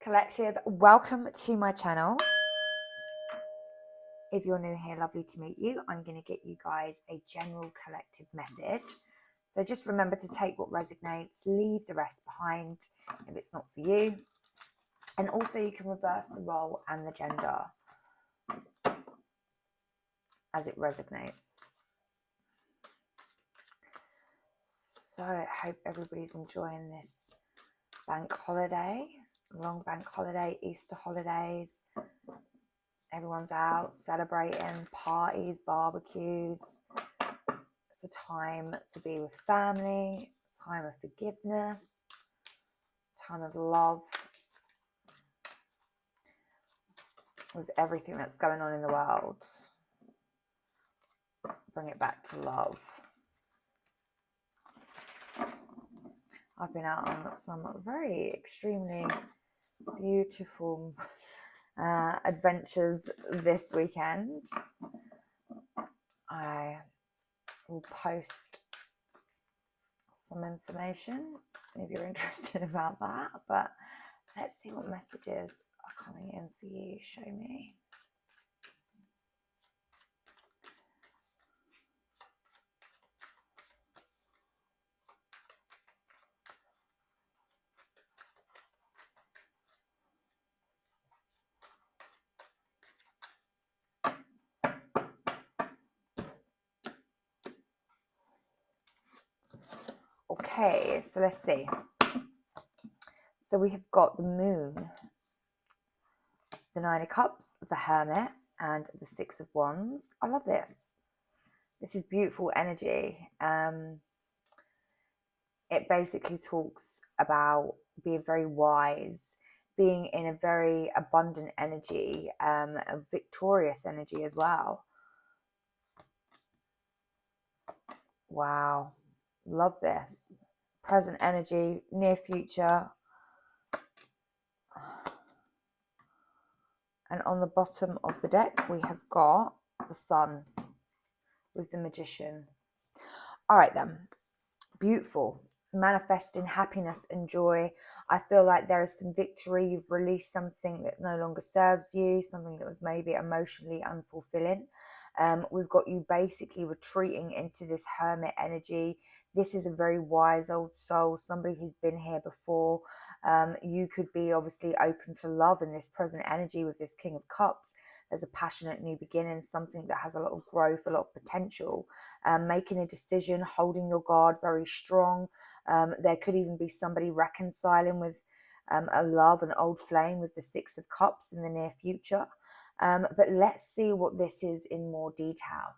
Collective, welcome to my channel. If you're new here, lovely to meet you. I'm going to get you guys a general collective message. So just remember to take what resonates, leave the rest behind if it's not for you. And also you can reverse the role and the gender as it resonates. So I hope everybody's enjoying this bank holiday, long bank holiday, Easter holidays. Everyone's out celebrating, parties, barbecues. It's a time to be with family, a time of forgiveness, a time of love, with everything that's going on in the world. Bring it back to love. I've been out on some very extremely beautiful adventures this weekend. I will post some information if you're interested about that, but let's see what messages are coming in for you. Show me. Okay, so let's see. So we have got the Moon, the Nine of Cups, the Hermit, and the Six of Wands. I love this. This is beautiful energy. It basically talks about being very wise, being in a very abundant energy, a victorious energy as well. Wow, love this. Present energy, near future. And on the bottom of the deck, we have got the Sun with the Magician. All right then, beautiful. Manifesting happiness and joy. I feel like there is some victory. You've released something that no longer serves you, something that was maybe emotionally unfulfilling. We've got you basically retreating into this hermit energy. This is a very wise old soul, somebody who's been here before. You could be obviously open to love in this present energy with this King of Cups. There's a passionate new beginning, something that has a lot of growth, a lot of potential. Making a decision, holding your guard very strong. There could even be somebody reconciling with a love, an old flame with the Six of Cups in the near future. But let's see what this is in more detail.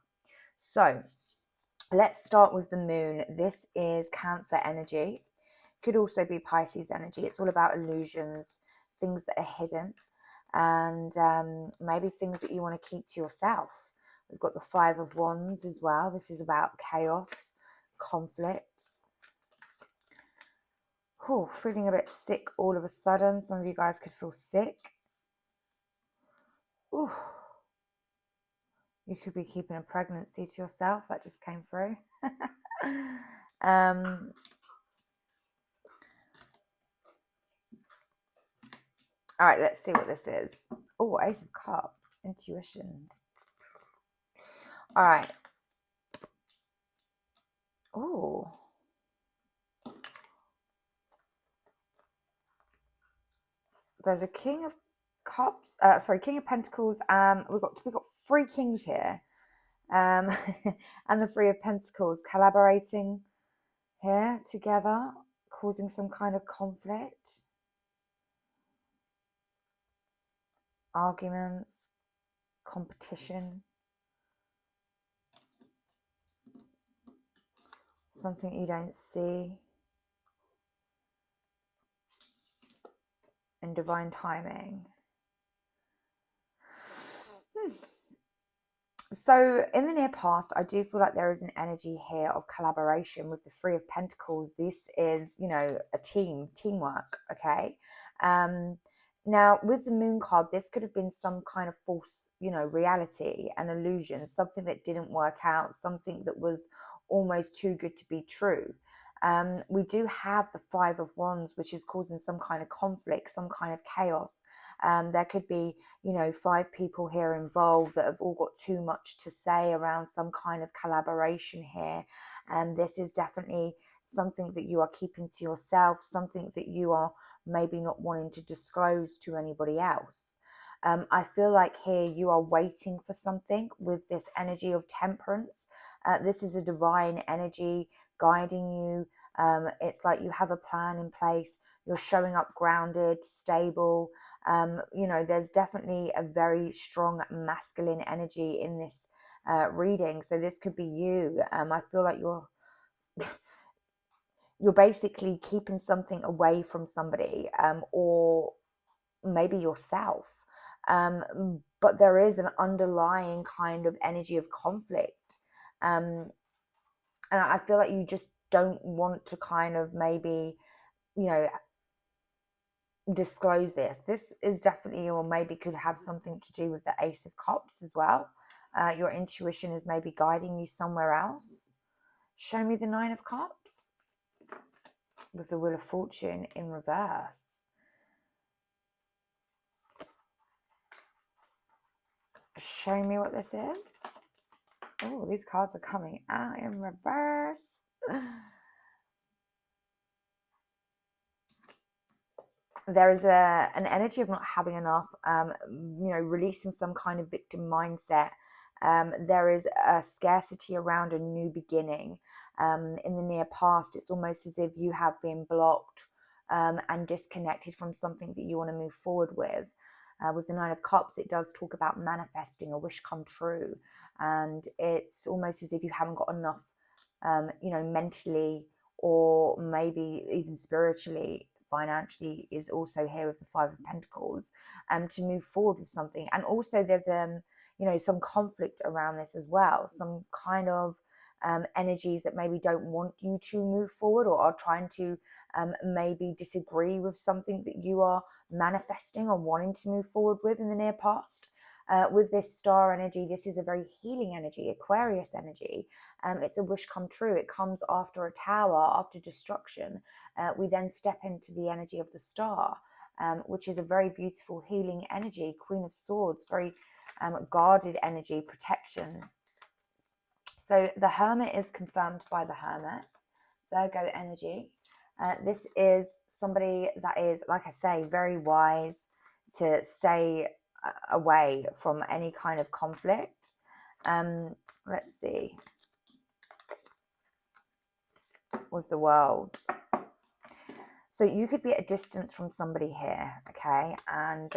So let's start with the Moon. This is Cancer energy. Could also be Pisces energy. It's all about illusions, things that are hidden, and maybe things that you want to keep to yourself. We've got the Five of Wands as well. This is about chaos, conflict. Feeling a bit sick all of a sudden. Some of you guys could feel sick. Ooh. You could be keeping a pregnancy to yourself. That just came through. All right, let's see what this is. Oh, Ace of Cups, intuition. All right. Oh. There's a King of Cups. King of Pentacles. We've got three kings here. And the Three of Pentacles collaborating here together, causing some kind of conflict, arguments, competition, something you don't see, and divine timing. So in the near past, I do feel like there is an energy here of collaboration with the Three of Pentacles. This is, a teamwork, okay? Now, with the Moon card, this could have been some kind of false, reality, an illusion, something that didn't work out, something that was almost too good to be true. We do have the Five of Wands, which is causing some kind of conflict, some kind of chaos. There could be, 5 people here involved that have all got too much to say around some kind of collaboration here. And this is definitely something that you are keeping to yourself, something that you are maybe not wanting to disclose to anybody else. I feel like here you are waiting for something with this energy of temperance. This is a divine energy guiding you. It's like you have a plan in place. You're showing up grounded, stable. There's definitely a very strong masculine energy in this reading. So this could be you. I feel like you're basically keeping something away from somebody, or maybe yourself. But there is an underlying kind of energy of conflict. And I feel like you just don't want to kind of maybe, disclose this. This is definitely, or maybe could have something to do with the Ace of Cups as well. Your intuition is maybe guiding you somewhere else. Show me the Nine of Cups with the Wheel of Fortune in reverse. Show me what this is. Oh, these cards are coming out in reverse. There is an energy of not having enough, releasing some kind of victim mindset. There is a scarcity around a new beginning. In the near past, it's almost as if you have been blocked and disconnected from something that you want to move forward with. With the Nine of Cups, it does talk about manifesting a wish come true. And it's almost as if you haven't got enough, mentally or maybe even spiritually. Financially is also here with the Five of Pentacles, to move forward with something. And also there's some conflict around this as well, some kind of energies that maybe don't want you to move forward, or are trying to maybe disagree with something that you are manifesting or wanting to move forward with in the near past. With this star energy, this is a very healing energy, Aquarius energy. It's a wish come true. It comes after a tower, after destruction. We then step into the energy of the star, which is a very beautiful healing energy. Queen of Swords, very guarded energy, protection. So the Hermit is confirmed by the Hermit, Virgo energy. This is somebody that is, like I say, very wise to stay away from any kind of conflict. Let's see. With the World. So you could be at a distance from somebody here, okay? And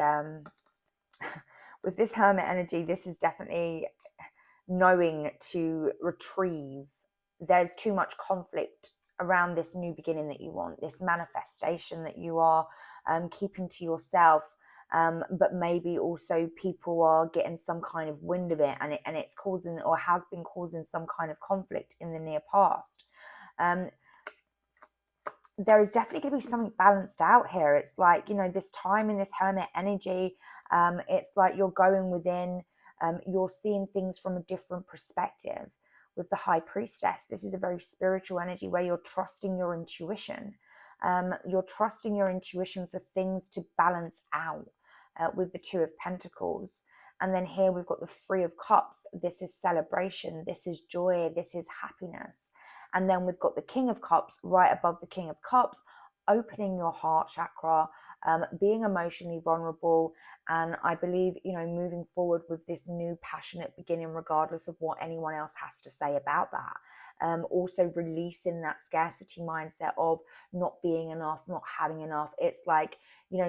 with this Hermit energy, this is definitely knowing to retrieve. There's too much conflict around this new beginning that you want, this manifestation that you are keeping to yourself. But maybe also people are getting some kind of wind of it, and it's causing, or has been causing, some kind of conflict in the near past. There is definitely going to be something balanced out here. It's like, this time in this Hermit energy, it's like you're going within, you're seeing things from a different perspective. With the High Priestess, this is a very spiritual energy where you're trusting your intuition. You're trusting your intuition for things to balance out. With the Two of Pentacles. And then here we've got the Three of Cups. This is celebration. This is joy. This is happiness. And then we've got the King of Cups right above the King of Cups, opening your heart chakra, being emotionally vulnerable. And I believe, moving forward with this new passionate beginning, regardless of what anyone else has to say about that. Also releasing that scarcity mindset of not being enough, not having enough. It's like,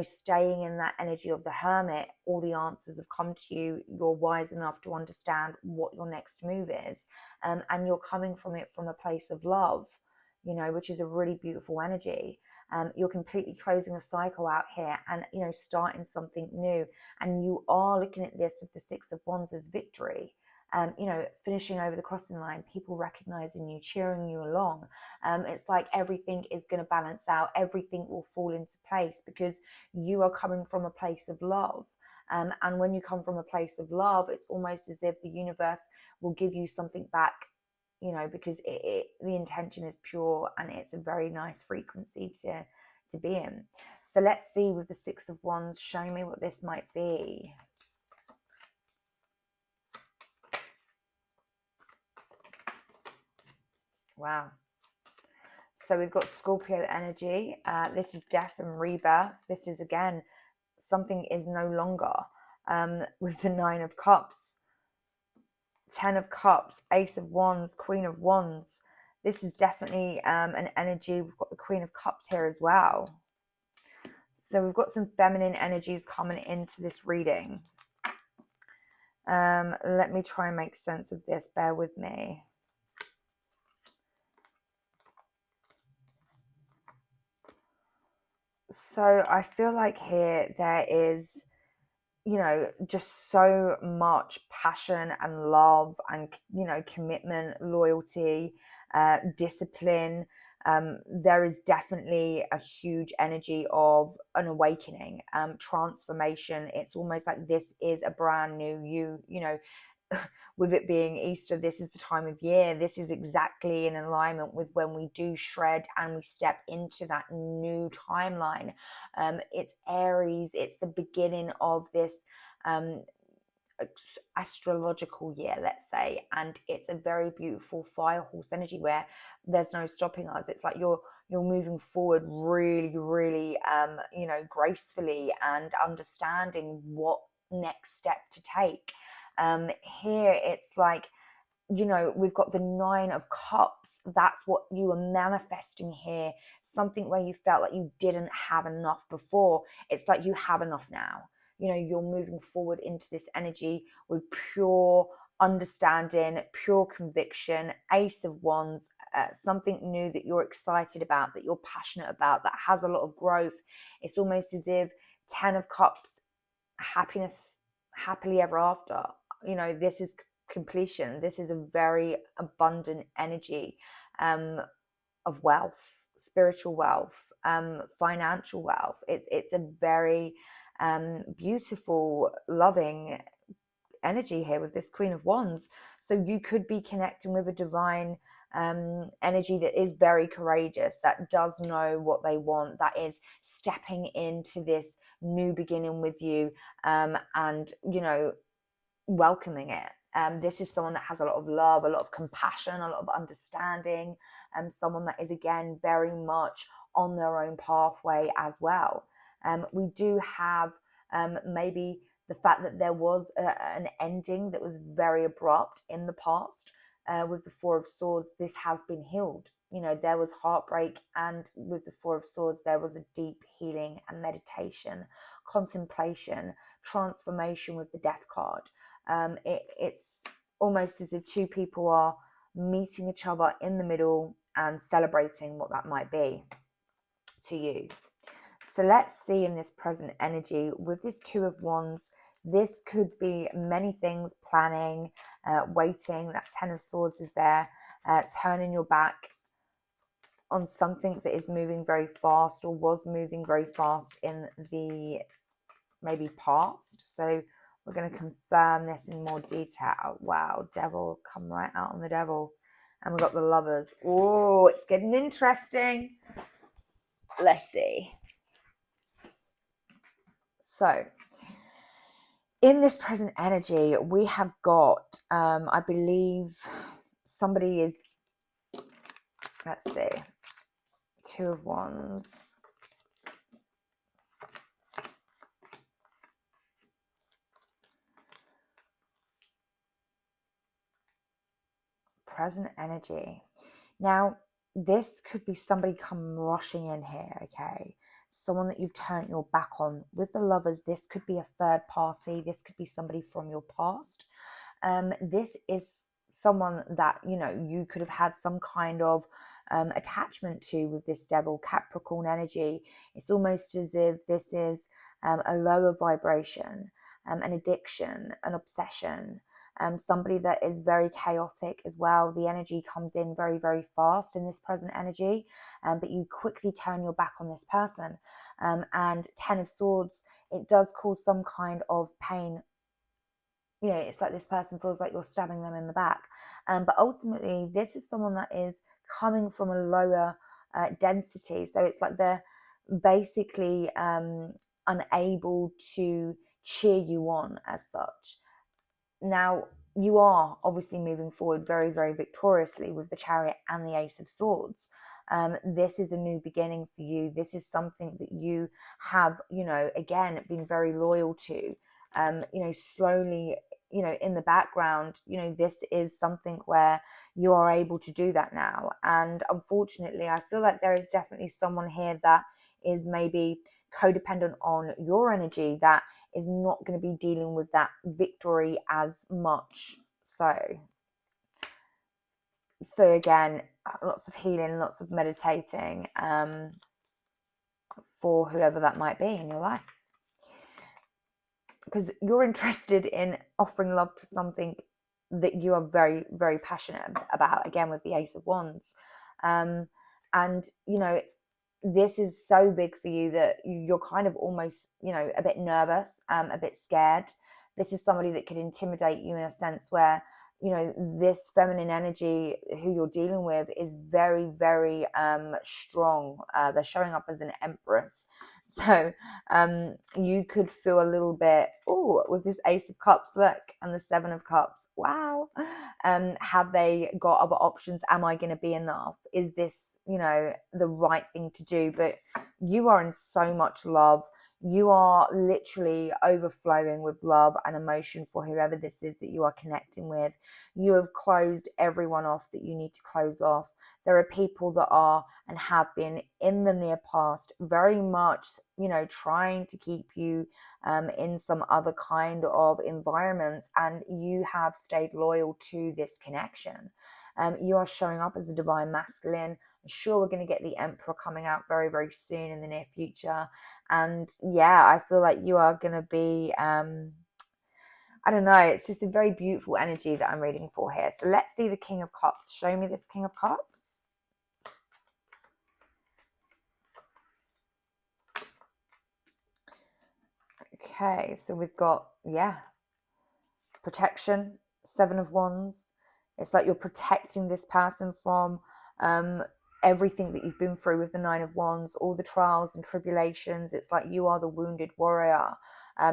staying in that energy of the Hermit. All the answers have come to you. You're wise enough to understand what your next move is. And you're coming from it from a place of love, which is a really beautiful energy. You're completely closing a cycle out here and, starting something new. And you are looking at this with the Six of Wands as victory. Finishing over the crossing line, people recognizing you, cheering you along. It's like everything is going to balance out. Everything will fall into place because you are coming from a place of love. And when you come from a place of love, it's almost as if the universe will give you something back, you know, because the intention is pure and it's a very nice frequency to be in. So let's see with the Six of Wands, show me what this might be. Wow. So we've got Scorpio energy. This is death and rebirth. This is, again, something is no longer. With the Nine of Cups, Ten of Cups, Ace of Wands, Queen of Wands. This is definitely an energy. We've got the Queen of Cups here as well. So we've got some feminine energies coming into this reading. Let me try and make sense of this. Bear with me. So I feel like here there is, you know, just so much passion and love and, you know, commitment, loyalty, discipline. There is definitely a huge energy of an awakening, transformation. It's almost like this is a brand new you know, with it being Easter, this is the time of year. This is exactly in alignment with when we do shred and we step into that new timeline. It's Aries. It's the beginning of this astrological year, let's say, and it's a very beautiful fire horse energy where there's no stopping us. It's like you're moving forward really, really, you know, gracefully and understanding what next step to take. Here it's like, you know, we've got the Nine of Cups. That's what you are manifesting here. Something where you felt like you didn't have enough before. It's like you have enough now. You know, you're moving forward into this energy with pure understanding, pure conviction. Ace of Wands, something new that you're excited about, that you're passionate about, that has a lot of growth. It's almost as if Ten of Cups, happiness, happily ever after. You know, this is completion. This is a very abundant energy of wealth, spiritual wealth, financial wealth. It's a very beautiful, loving energy here with this Queen of Wands. So you could be connecting with a divine energy that is very courageous, that does know what they want, that is stepping into this new beginning with you, and, you know, welcoming it. This is someone that has a lot of love, a lot of compassion, a lot of understanding, and someone that is, again, very much on their own pathway as well. We do have maybe the fact that there was an ending that was very abrupt in the past. With the Four of Swords, this has been healed. You know, there was heartbreak, and with the Four of Swords, there was a deep healing and meditation, contemplation, transformation with the Death card. It's almost as if two people are meeting each other in the middle and celebrating what that might be to you. So let's see in this present energy with this Two of Wands. This could be many things: planning, waiting. That Ten of Swords is there, turning your back on something that is moving very fast or was moving very fast in the maybe past. So we're going to confirm this in more detail. Wow, Devil, come right out on the Devil. And we've got the Lovers. Oh, it's getting interesting. Let's see. So in this present energy, we have got, I believe somebody is, let's see, Two of Wands. Present energy. Now, this could be somebody come rushing in here, okay? Someone that you've turned your back on. With the Lovers, this could be a third party. This could be somebody from your past. This is someone that, you know, you could have had some kind of attachment to with this Devil, Capricorn energy. It's almost as if this is a lower vibration, an addiction, an obsession. Somebody that is very chaotic as well. The energy comes in very, very fast in this present energy, but you quickly turn your back on this person. And Ten of Swords, it does cause some kind of pain you know, it's like this person feels like you're stabbing them in the back. But ultimately, this is someone that is coming from a lower density. So it's like they're basically unable to cheer you on as such. Now, you are obviously moving forward very, very victoriously with the Chariot and the Ace of Swords. This is a new beginning for you. This is something that you have, you know, again, been very loyal to. You know, slowly, you know, in the background, you know, this is something where you are able to do that now. And unfortunately, I feel like there is definitely someone here that is maybe codependent on your energy, that is not going to be dealing with that victory as much. So again, lots of healing, lots of meditating for whoever that might be in your life, because you're interested in offering love to something that you are very, very passionate about, again with the Ace of Wands. And you know, this is so big for you that you're kind of almost, you know, a bit nervous, a bit scared. This is somebody that could intimidate you in a sense where, you know, this feminine energy who you're dealing with is very, very strong. They're showing up as an empress. So you could feel a little bit, oh, with this Ace of Cups, look, and the Seven of Cups. Wow. Have they got other options? Am I going to be enough? Is this, you know, the right thing to do? But you are in so much love. You are literally overflowing with love and emotion for whoever this is that you are connecting with. You have closed everyone off that you need to close off. There are people that are and have been in the near past very much, you know, trying to keep you in some other kind of environments, and you have stayed loyal to this connection. You are showing up as a divine masculine. I'm sure we're going to get the Emperor coming out very, very soon in the near future. And yeah, I feel like you are going to be, I don't know, it's just a very beautiful energy that I'm reading for here. So let's see the King of Cups. Show me this King of Cups. Okay, so we've got, yeah, protection, Seven of Wands. It's like you're protecting this person from everything that you've been through with the Nine of Wands, all the trials and tribulations. It's like you are the wounded warrior.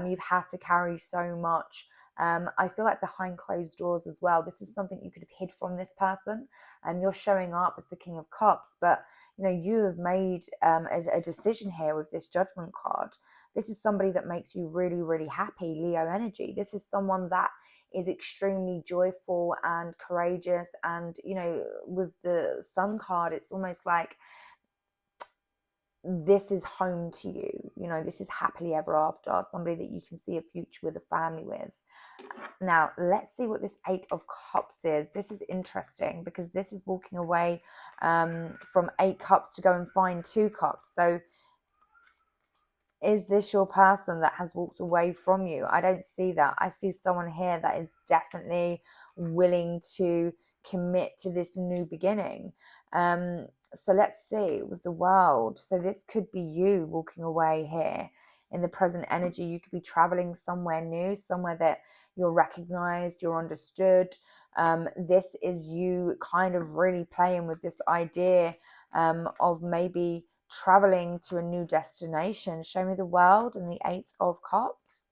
You've had to carry so much. I feel like behind closed doors as well. This is something you could have hid from this person, and you're showing up as the King of Cups. But you know, you have made a decision here with this Judgment card. This is somebody that makes you really, really happy, Leo energy. This is someone that is extremely joyful and courageous. And, you know, with the Sun card, it's almost like this is home to you. You know, this is happily ever after, somebody that you can see a future with, a family with. Now, let's see what this Eight of Cups is. This is interesting because this is walking away from 8 cups to go and find 2 cups. So is this your person that has walked away from you? I don't see that. I see someone here that is definitely willing to commit to this new beginning. So let's see with the World. So this could be you walking away here in the present energy. You could be traveling somewhere new, somewhere that you're recognized, you're understood. This is you kind of really playing with this idea of maybe traveling to a new destination. Show me the World and the Eight of Cups.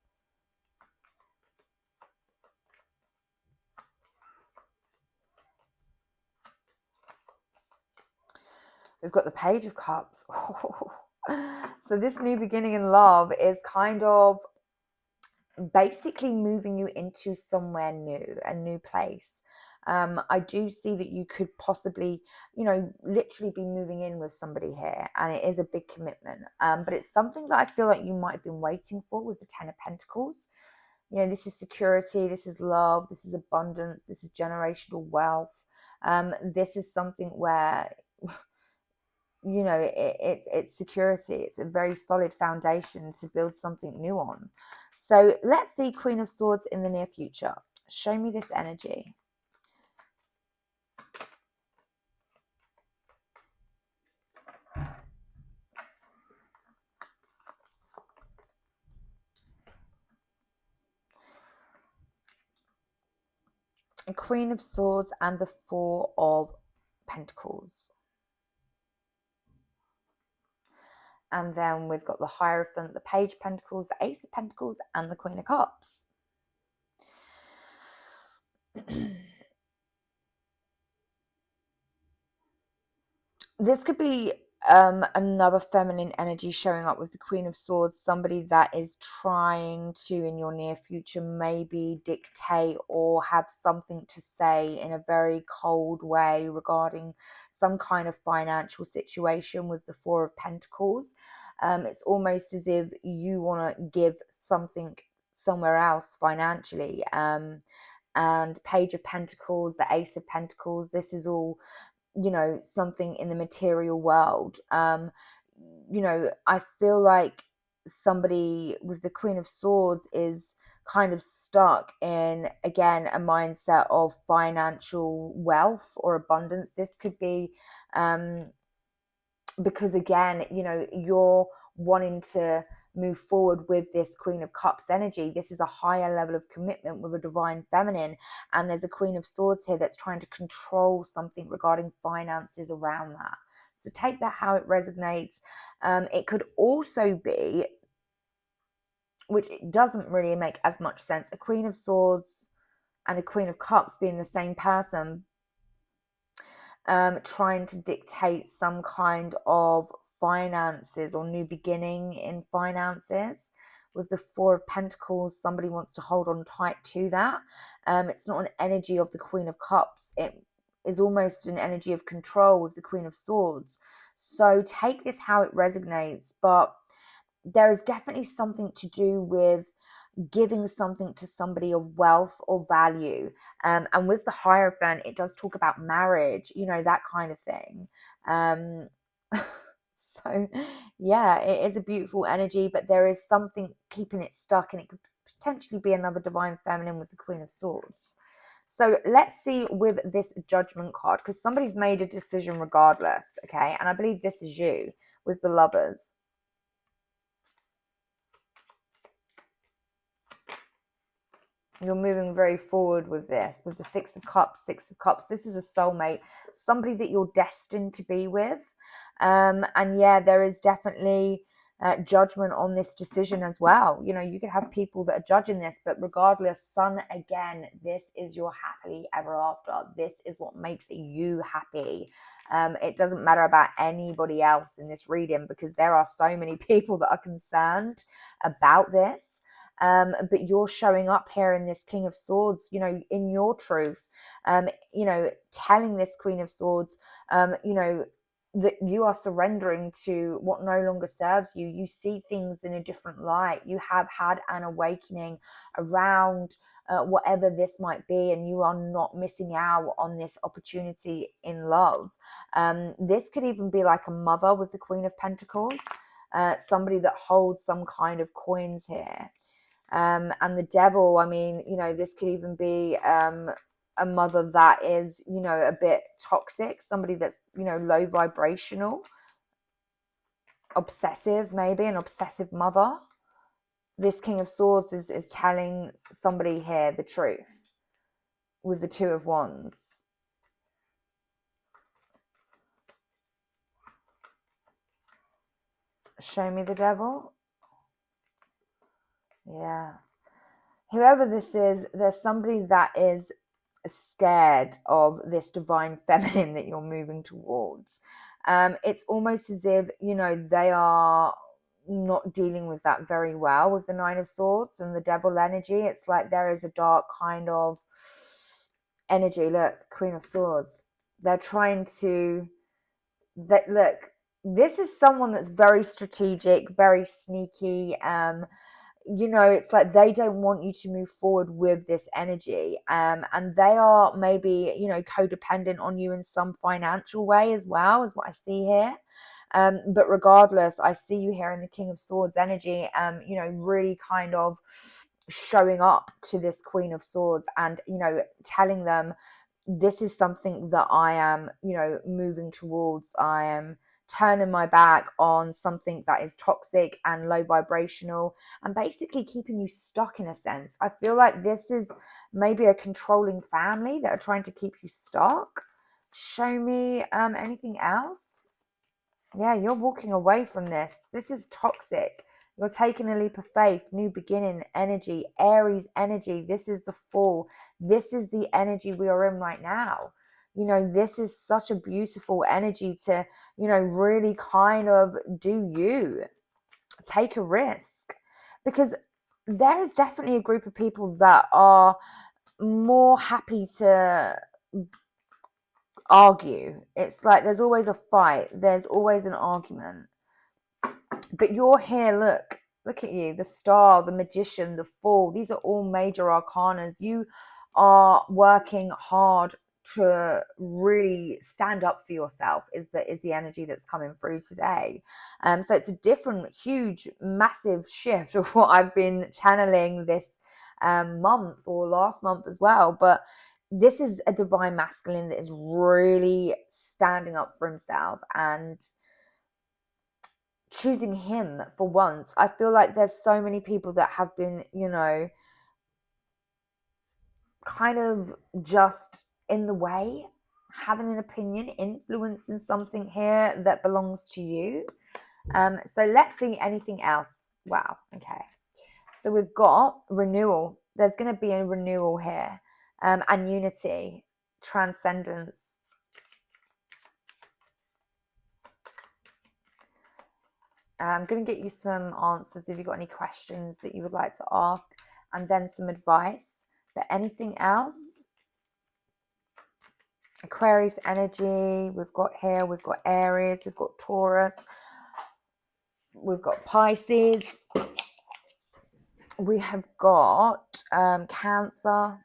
We've got the Page of Cups. So this new beginning in love is kind of basically moving you into somewhere new, a new place. I do see that you could possibly, you know, literally be moving in with somebody here, and it is a big commitment. But it's something that I feel like you might have been waiting for with the Ten of Pentacles. You know, this is security, this is love, this is abundance, this is generational wealth. This is something where, you know, it's security. It's a very solid foundation to build something new on. So let's see Queen of Swords in the near future. Show me this energy. Queen of Swords and the Four of Pentacles. And then we've got the Hierophant, the Page of Pentacles, the Ace of Pentacles, and the Queen of Cups. This could be another feminine energy showing up with the Queen of Swords, somebody that is trying to, in your near future, maybe dictate or have something to say in a very cold way regarding some kind of financial situation with the Four of Pentacles. It's almost as if you want to give something somewhere else financially. And Page of Pentacles, the Ace of Pentacles, this is all, you know, something in the material world. You know, I feel like somebody with the Queen of Swords is kind of stuck in, again, a mindset of financial wealth or abundance. This could be because, again, you know, you're wanting to move forward with this Queen of Cups energy. This is a higher level of commitment with a divine feminine, and there's a Queen of Swords here that's trying to control something regarding finances around that. So take that how it resonates. It could also be, which it doesn't really make as much sense, a Queen of Swords and a Queen of Cups being the same person, trying to dictate some kind of finances or new beginning in finances. With the Four of Pentacles, somebody wants to hold on tight to that. It's not an energy of the Queen of Cups. It is almost an energy of control with the Queen of Swords. So take this how it resonates, but there is definitely something to do with giving something to somebody of wealth or value. And with the Hierophant, it does talk about marriage, you know, that kind of thing. So yeah, it is a beautiful energy, but there is something keeping it stuck, and it could potentially be another divine feminine with the Queen of Swords. So let's see with this Judgment card, because somebody's made a decision regardless, okay? And I believe this is you with the Lovers. You're moving very forward with this, with the Six of Cups. This is a soulmate, somebody that you're destined to be with. And yeah, there is definitely judgment on this decision as well. You know, you could have people that are judging this, but regardless, Sun, again, this is your happily ever after. This is what makes you happy. It doesn't matter about anybody else in this reading, because there are so many people that are concerned about this. But you're showing up here in this King of Swords, you know, in your truth, you know, telling this Queen of Swords, you know, that you are surrendering to what no longer serves you. You see things in a different light. You have had an awakening around whatever this might be, and you are not missing out on this opportunity in love. This could even be like a mother with the Queen of Pentacles, somebody that holds some kind of coins here. And the Devil, I mean, you know, this could even be a mother that is, you know, a bit toxic, somebody that's, you know, low vibrational, obsessive, maybe an obsessive mother. This King of Swords is telling somebody here the truth with the Two of Wands. Show me the Devil. Yeah. Whoever this is, there's somebody that is scared of this divine feminine that you're moving towards. It's almost as if, you know, they are not dealing with that very well with the Nine of Swords and the Devil energy. It's like there is a dark kind of energy. Look, Queen of Swords. They're trying to, look, this is someone that's very strategic, very sneaky. You know, it's like they don't want you to move forward with this energy, and they are maybe, you know, codependent on you in some financial way as well, is what I see here. But regardless, I see you here in the King of Swords energy, you know, really kind of showing up to this Queen of Swords and, you know, telling them, this is something that I am, you know, moving towards. I am turning my back on something that is toxic and low vibrational, and basically keeping you stuck in a sense. I feel like this is maybe a controlling family that are trying to keep you stuck. Show me anything else. Yeah, you're walking away from this. This is toxic. You're taking a leap of faith, new beginning energy, Aries energy. This is the fall. This is the energy we are in right now. You know, this is such a beautiful energy to, you know, really kind of do you. Take a risk. Because there is definitely a group of people that are more happy to argue. It's like there's always a fight. There's always an argument. But you're here, look at you, the star, the magician, the fool. These are all major arcanas. You are working hard to really stand up for yourself is the energy that's coming through today. So it's a different, huge, massive shift of what I've been channeling this month or last month as well. But this is a divine masculine that is really standing up for himself and choosing him for once. I feel like there's so many people that have been, you know, kind of just in the way, having an opinion, influencing something here that belongs to you. So let's see anything else. Wow. Okay. So we've got renewal. There's going to be a renewal here, and unity, transcendence. I'm going to get you some answers if you've got any questions that you would like to ask, and then some advice. But anything else? Aquarius energy, we've got here, we've got Aries, we've got Taurus, we've got Pisces, we have got Cancer,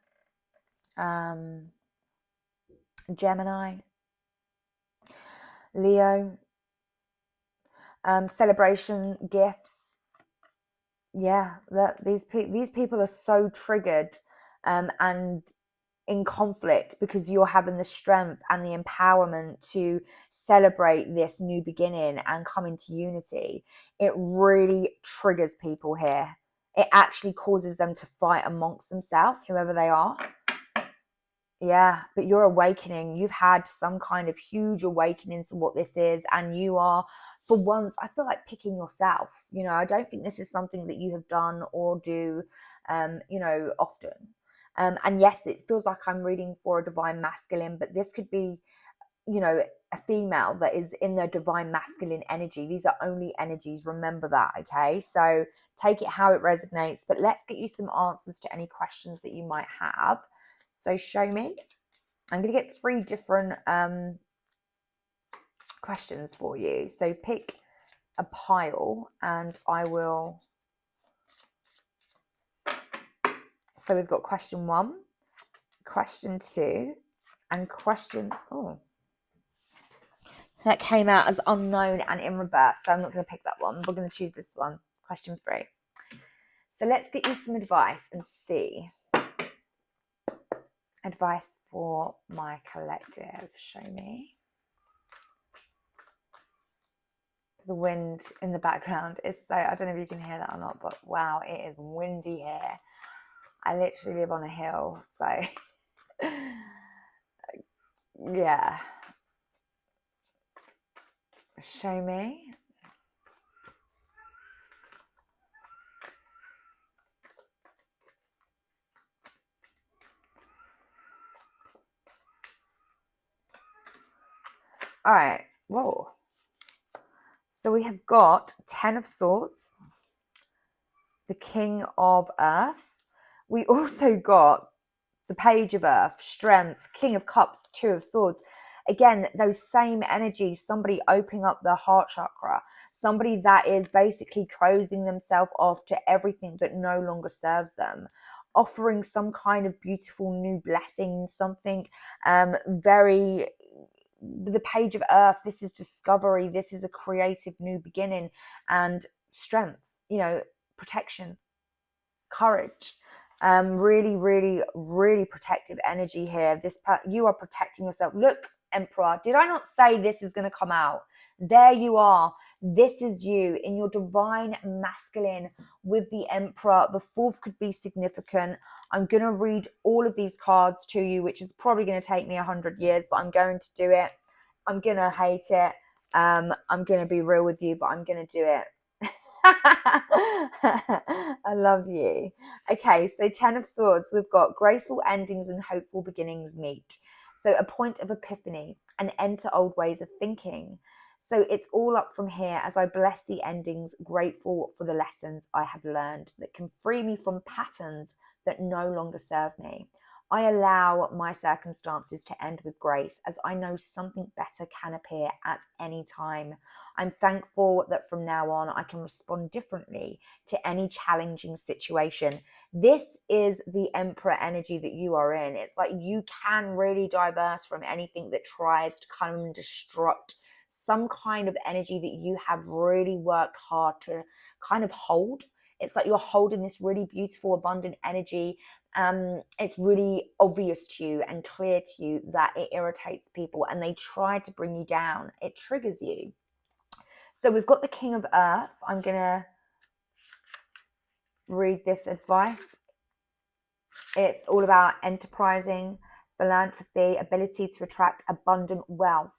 Gemini, Leo, celebration, gifts. Yeah, these people are so triggered and in conflict because you're having the strength and the empowerment to celebrate this new beginning and come into unity. It really triggers people here. It actually causes them to fight amongst themselves, whoever they are. Yeah, but you're awakening. You've had some kind of huge awakening to what this is, and you are, for once, I feel like picking yourself. You know, I don't think this is something that you have done or do, you know, often. And yes, it feels like I'm reading for a divine masculine, but this could be, you know, a female that is in the divine masculine energy. These are only energies. Remember that, okay? So take it how it resonates, but let's get you some answers to any questions that you might have. So show me. I'm going to get 3 different questions for you. So pick a pile and I will. So we've got question 1, question 2, and question, oh, that came out as unknown and in reverse. So I'm not going to pick that one. We're going to choose this one, question 3. So let's get you some advice and see. Advice for my collective. Show me. The wind in the background is so, I don't know if you can hear that or not, but wow, it is windy here. I literally live on a hill, so yeah. Show me. All right, whoa. So we have got 10 of Swords, the King of Earth. We also got the Page of Earth, Strength, King of Cups, 2 of Swords. Again, those same energies, somebody opening up the heart chakra, somebody that is basically closing themselves off to everything that no longer serves them, offering some kind of beautiful new blessing, something very, the Page of Earth, this is discovery, this is a creative new beginning, and strength, you know, protection, courage. Really, really, really protective energy here. You are protecting yourself. Look, Emperor. Did I not say this is going to come out? There you are. This is you in your divine masculine with the Emperor. The fourth could be significant. I'm going to read all of these cards to you, which is probably going to take me 100 years, but I'm going to do it. I'm going to hate it. I'm going to be real with you, but I'm going to do it. I love you. Okay, so 10 of Swords, we've got graceful endings and hopeful beginnings meet. So a point of epiphany, an end to old ways of thinking. So it's all up from here as I bless the endings, grateful for the lessons I have learned that can free me from patterns that no longer serve me. I allow my circumstances to end with grace as I know something better can appear at any time. I'm thankful that from now on I can respond differently to any challenging situation. This is the Emperor energy that you are in. It's like you can really diverse from anything that tries to come and destruct some kind of energy that you have really worked hard to kind of hold. It's like you're holding this really beautiful, abundant energy. It's really obvious to you and clear to you that it irritates people and they try to bring you down. It triggers you. So we've got the King of Earth. I'm going to read this advice. It's all about enterprising, philanthropy, ability to attract abundant wealth,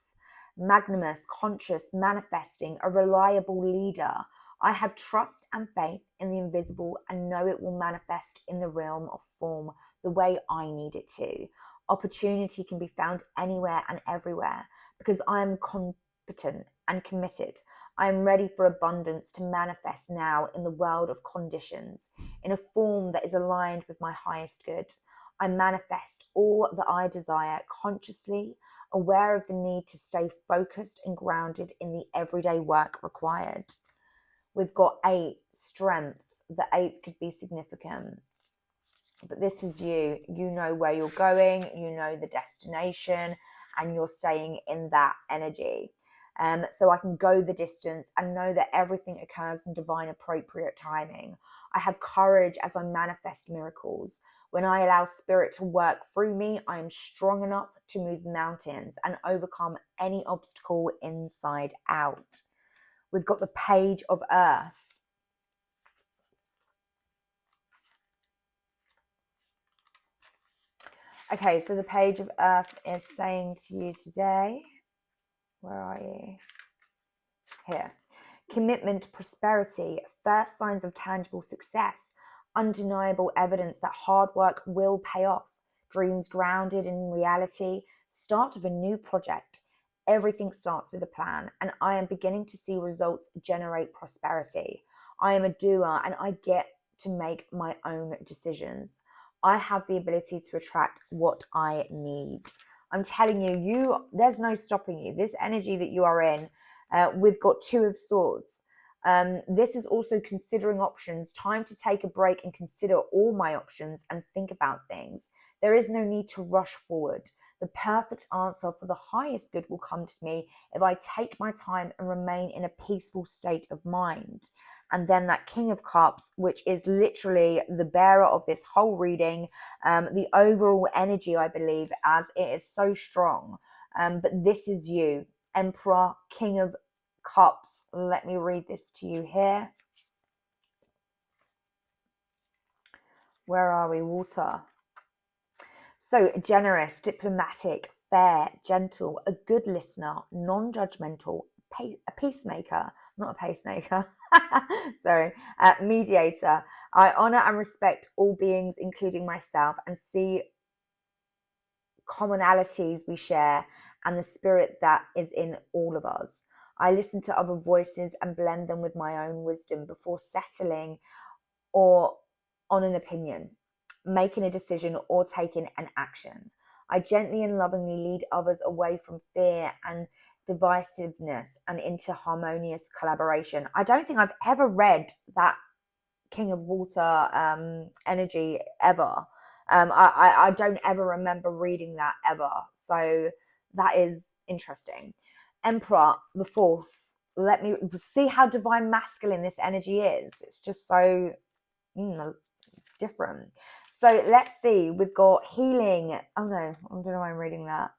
magnanimous, conscious, manifesting, a reliable leader. I have trust and faith in the invisible and know it will manifest in the realm of form the way I need it to. Opportunity can be found anywhere and everywhere because I am competent and committed. I am ready for abundance to manifest now in the world of conditions, in a form that is aligned with my highest good. I manifest all that I desire consciously, aware of the need to stay focused and grounded in the everyday work required. We've got 8, strength. The 8th could be significant. But this is you. You know where you're going, you know the destination, and you're staying in that energy. So I can go the distance and know that everything occurs in divine appropriate timing. I have courage as I manifest miracles. When I allow spirit to work through me, I am strong enough to move mountains and overcome any obstacle inside out. We've got the Page of Earth. Okay, so the Page of Earth is saying to you today, where are you? Here. Commitment, prosperity, first signs of tangible success, undeniable evidence that hard work will pay off, dreams grounded in reality, start of a new project. Everything starts with a plan, and I am beginning to see results generate prosperity. I am a doer, and I get to make my own decisions. I have the ability to attract what I need. I'm telling you, there's no stopping you. This energy that you are in, we've got 2 of Swords. This is also considering options, time to take a break and consider all my options and think about things. There is no need to rush forward. The perfect answer for the highest good will come to me if I take my time and remain in a peaceful state of mind. And then that King of Cups, which is literally the bearer of this whole reading, the overall energy, I believe, as it is so strong. But this is you, Emperor, King of Cups. Let me read this to you here. Where are we? Water. So generous, diplomatic, fair, gentle, a good listener, non-judgmental, a peacemaker, not a pacemaker, sorry, mediator. I honor and respect all beings, including myself, and see commonalities we share and the spirit that is in all of us. I listen to other voices and blend them with my own wisdom before settling or on an opinion, making a decision or taking an action. I gently and lovingly lead others away from fear and divisiveness and into harmonious collaboration. I don't think I've ever read that King of Water energy ever. I don't ever remember reading that ever. So that is interesting. Emperor, the 4th. Let me see how divine masculine this energy is. It's just so different. So let's see. We've got healing. Oh no, I don't know why I'm reading that.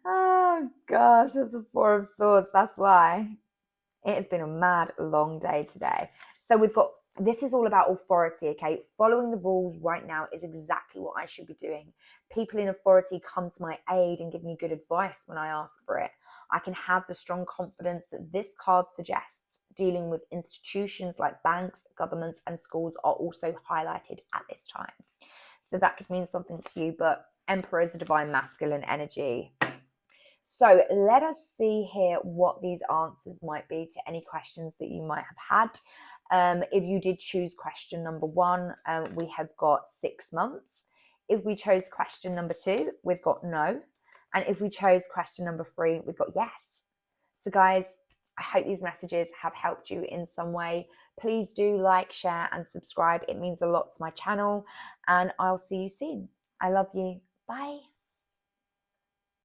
Oh gosh, that's the Four of Swords. That's why. It has been a mad long day today. So we've got, this is all about authority, okay? Following the rules right now is exactly what I should be doing. People in authority come to my aid and give me good advice when I ask for it. I can have the strong confidence that this card suggests. Dealing with institutions like banks, governments, and schools are also highlighted at this time. So that could mean something to you, but Emperor is the divine masculine energy. So let us see here what these answers might be to any questions that you might have had. If you did choose question number 1, we have got 6 months. If we chose question number 2, we've got no. And if we chose question number 3, we've got yes. So guys, I hope these messages have helped you in some way. Please do like, share, and subscribe. It means a lot to my channel. And I'll see you soon. I love you. Bye.